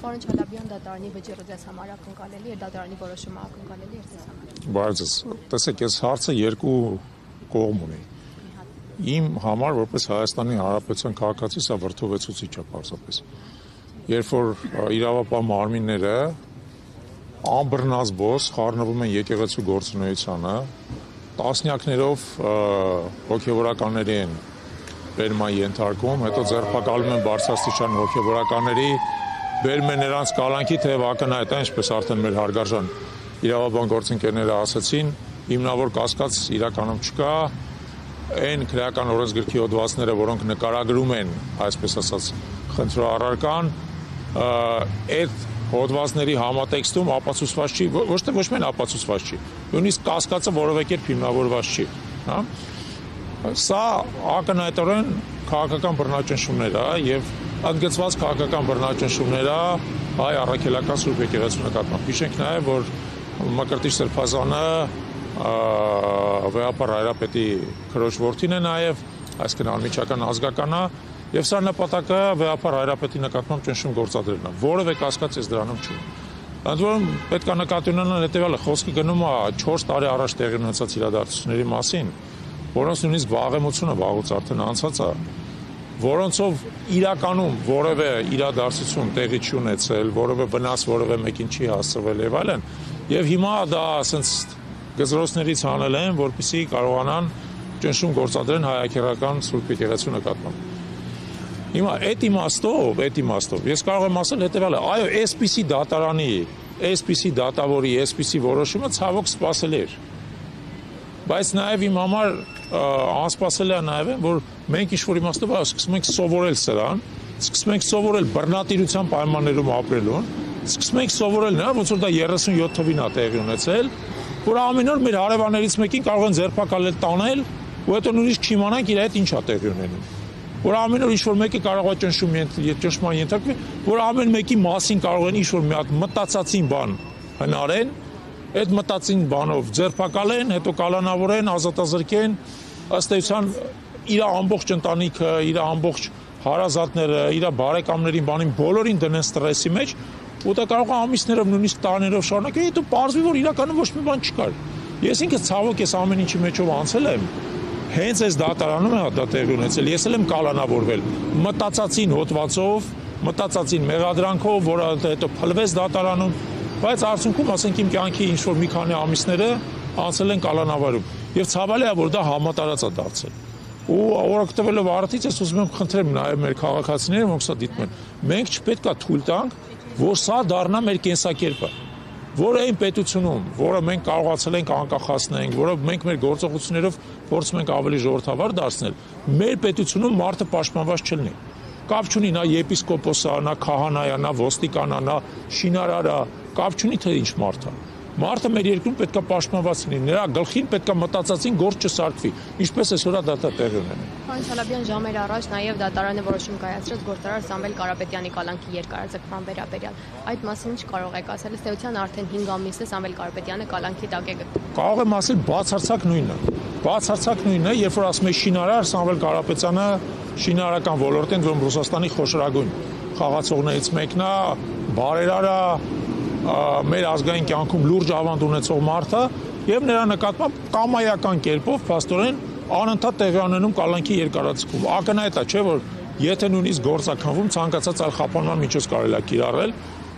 Պարոն Չալաբյան, դատարանի վճիռը ձեզ համար ակնկալելի է, դատարանի որոշումը ակնկալելի է ձեզ համար։ Բայց տեսեք, այս հարցը երկու կողմ ունի։ Իմ համար որպես Հայաստանի Հանրապետության քաղաքացի սա վրդովեցուցիչ է պարզապես։ Երբ որ իրավապահ մարմինները անբռնազբոս խառնվում են եկեղեցու գործունեությանը, տասնյակներով հոգևորականների են բերման ենթարկում, հետո ձերբակալում են բարձրաստիճան հոգևորականների, բերում են նրանց կալանքի թեև ակնհայտ է, ինչպես արդեն մեր հարգարժան իրավաբան գործընկերները ասացին, հիմնավոր կասկած իրականում չկա, այն քրեական օրենսգրքի հոդվածները, որոնք նկարագրում են, այսպես ասած, խնդրոառարական, այդ հոդվածների համատեքստում ապացուցված չի, ոչ միայն ապացուցված չի, նույնիսկ կասկածը որևէ կերպ հիմնավորված չի, հա։ Սա ակնհայտորեն քաղաքական բռնաճնշումներ է եւ ընդգծված քաղաքական բռնաճնշումներ է հայ առաքելական Սուրբ Եկեղեցու նկատմամբ։ Հիշենք նաեւ, որ Մկրտիչ Սրբազանը վեհապար հայրապետի քրոջ որդին է նաեւ, այսինքն անմիջական ազգական է, եւ սա նպատակը վեհապար հայրապետի նկատմամբ ճնշում գործադրելն է։ Որևէ կասկած ես դրանում չունեմ։ Ընդ որում պետք է նկատի ունենալ հետեւյալը, խոսքը գնում է 4 տարի առաջ տեղի ունեցած իրադարձությունների մասին, որոնց նույնիսկ վաղեմությունը վաղուց արդեն անցած է, որոնցով իրականում որևէ իրադարձություն տեղի չի ունեցել, որևէ վնաս որևէ մեկին չի հասցվել եւ այլն, եւ հիմա դա ասենց գզրոցներից անել են, որպեսզի կարողանան ճնշում գործադրեն հայ-եկեղեցական Սուրբ Եկեղեցու նկատմամբ։ Հիմա այդ իմաստով ես կարող եմ ասել հետեւյալը, այո, այսպիսի դատարանի, այսպիսի դատավորի, այսպիսի որոշումը ցավոք սպասելի էր։ Բայց նաև իմ համար անսպասելի է նաև, որ մենք ինչ-որ իմաստով սկսում ենք սովորել սրան, սկսում ենք սովորել բռնատիրության պայմաններում ապրելուն, սկսում ենք սովորել նա, ոնց որ դա 37 թվին է տեղի ունեցել, որ ամեն օր մեր հարևաններից մեկին կարող են ձերբակալել տանել, ու հետո նույնիսկ չիմանանք իր հետ ինչ է տեղի ունենում։ Որ ամեն օր ինչ-որ մեկը կարող է ճնշման ենթարկվի, որ ամեն մեկի մասին կարող են ինչ-որ մի հատ մտածածին բան հնարեն, այդ մտածին բանով ձերբակալեն, հետո կալանավորեն, ազատազրկեն, ըստ էության իր ամբողջ ընտանիքը, իր ամբողջ հարազատները, իր բարեկամներին, բանին բոլորին դնեն ստրեսի մեջ, ու դա կարող է ամիսներով, նույնիսկ տարիներով շարունակել, հետո պարզվի, որ իրականում ոչ մի բան չկար։ Ես ինքս ցավոք ես ամեն ինչի մեջով անցել եմ, հենց այս դատարանում է դա տեղի ունեցել, ես էլ եմ կալանավորվել մտածածին հոդվածով, մտածածին մեղադրանքով, որը հետո փլվեց դատարանում, բայց արդյունքում ասենք իմ կյանքի ինչ-որ մի քանի ամիսները անցել են կալանավարում եւ ցավալի է, որ դա համատարած է դարձել։ Ու օրակտվելով արդից ես ուզում եմ խնդրեմ նաեւ մեր քաղաքացիներին, որ սա դիտում են, մենք չպետք է թույլ տանք, որ սա դառնա մեր կենսակերպը, որը այն պետությունում, որը մենք կարողացել ենք անկախացնենք, որը մենք մեր գործողություններով փորձում ենք ավելի ժողովրդավար դարձնել, մեր պետությունում մարդը պաշտպանված չլինի։ Կապ չունի նա եպիսկոպոսը, նա քահանա է, նա ոստիկանա, նա շինարար է, կապ չունի թե ինչ մարդ է։ Մարդը մեր երկրում պետք է պաշտպանված լինի, նրա գլխին պետք է մտածածին գործ չսարքվի, ինչպես այսօր դա տեղի ունենում։ Պարոն Չալաբյան, ժամեր առաջ նաև դատարանը որոշում կայացրեց գործարար Սամվել Կարապետյանի կալանքի երկարաձգման վերաբերյալ։ Այդ մասին ինչ կարող եք ասել, ըստ էության արդեն 5 ամիս է Սամվել Կարապետյանը կալանքի տակ է գտնվում։ Կարող եմ ասել բացարձակ նույնը։ Բացարձակ նույնն է, երբ որ ասում է շինարար Սամվել Կարապետյանը շինարարական ոլորտին, որում Ռուսաստանի խոշորագույն խաղացողներից մեկն է, բարերար է, մեր ազգային կյանքում լուրջ ավանդ ունեցող մարդը եւ նրա նկատմամբ կամայական կերպով փաստորեն անընդհատ տեղի ունենում կալանքի երկարաձգում։ Ակնհայտ է, չէ՞ որ եթե նույնիսկ գործակնվում ցանկացած այլ խափանման միջոց կարելի է կիրառել,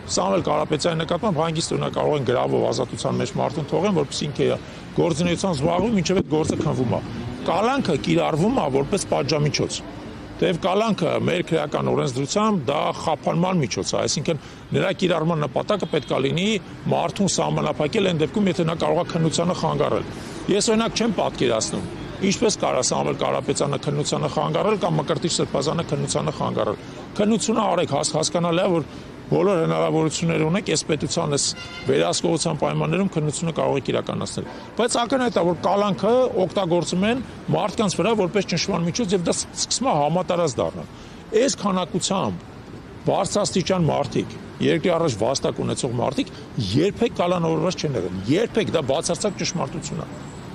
Սամվել Կարապետյանի նկատմամբ հանգիստ ունենա կարող են գրավով ազատության մեջ մարդուն թողեն, որպեսզի ինքը գործունեությամբ զբաղվում, մինչև այդ գործը քննվում է։ Կալանքը կիրառվում է որպես պատժամիջոց։ Թեև կալանքը մեր քրեական օրենսդրությամբ դա խափանման միջոց է, այսինքն նրա կիրառման նպատակը պետք է լինի մարդուն սահմանափակել այն դեպքում, եթե նա կարող է քննությանը խանգարել։ Ես օրինակ չեմ պատկերացնում, ինչպես կարա Սամվել Կարապետյանը քննությանը խանգարել կամ Մկրտիչ Սրբազանը քննությանը խանգարել։ Քննությունը արեք, հասկանալի է, որ բոլոր հնարավորությունները ունեք այս պետության այս վերահսկողության պայմաններում քննությունը կարող եք իրականացնել։ Բայց ակնհայտ է, որ կալանքը օգտագործում են մարդկանց վրա որպես ճնշման միջոց եւ դա սկսում է համատարած դառնալ։ Այս քանակությամբ բարձրաստիճան մարդիկ, երկրի առաջ վաստակ ունեցող մարդիկ երբեք կալանավորված չեն եղել։ Երբեք դա բացարձակ ճշմարտություն է։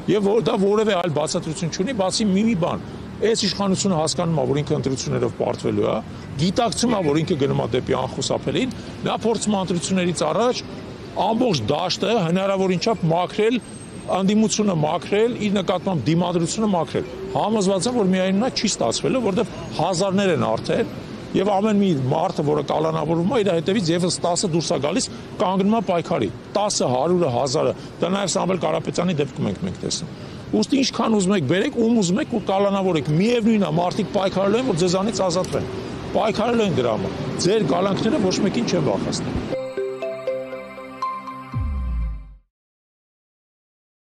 Եվ դա որևէ այլ բացատրություն չունի, բացի մի բան։ այս իշխանությունը հասկանում է, որ ինքը ընտրություններով պարտվելու է, գիտակցում է, որ ինքը գնում է դեպի անխուսափելին, նա փորձում է ընտրություններից առաջ ամբողջ դաշտը հնարավորին չափ մաքրել, անդիմությունը մաքրել, իր նկատմամբ դիմադրությունը մաքրել։ Համոզված եմ, որ միայն նա չի ստացվելու, որովհետև հազարներ են արդեն եւ ամեն մի մարդը, որը կալանավորվում է, իր հետևից եւս 10-ը դուրս է գալիս, կանգնում է պայքարի։ 10-ը, 100-ը, 1000-ը, դա նաեւ Սամվել Կարապետյանի դեպքում մենք տեսնում։ Ուստի ինչքան ուզում եք բերեք, ում ուզում եք ու կալանավորեք։ Միևնույնն է, մարդիկ պայքարելու են, որ ձեզանից ազատվեն։ Պայքարելու են դրա համար։ Ձեր կալանքները ոչ մեկին չեն վախեցնում։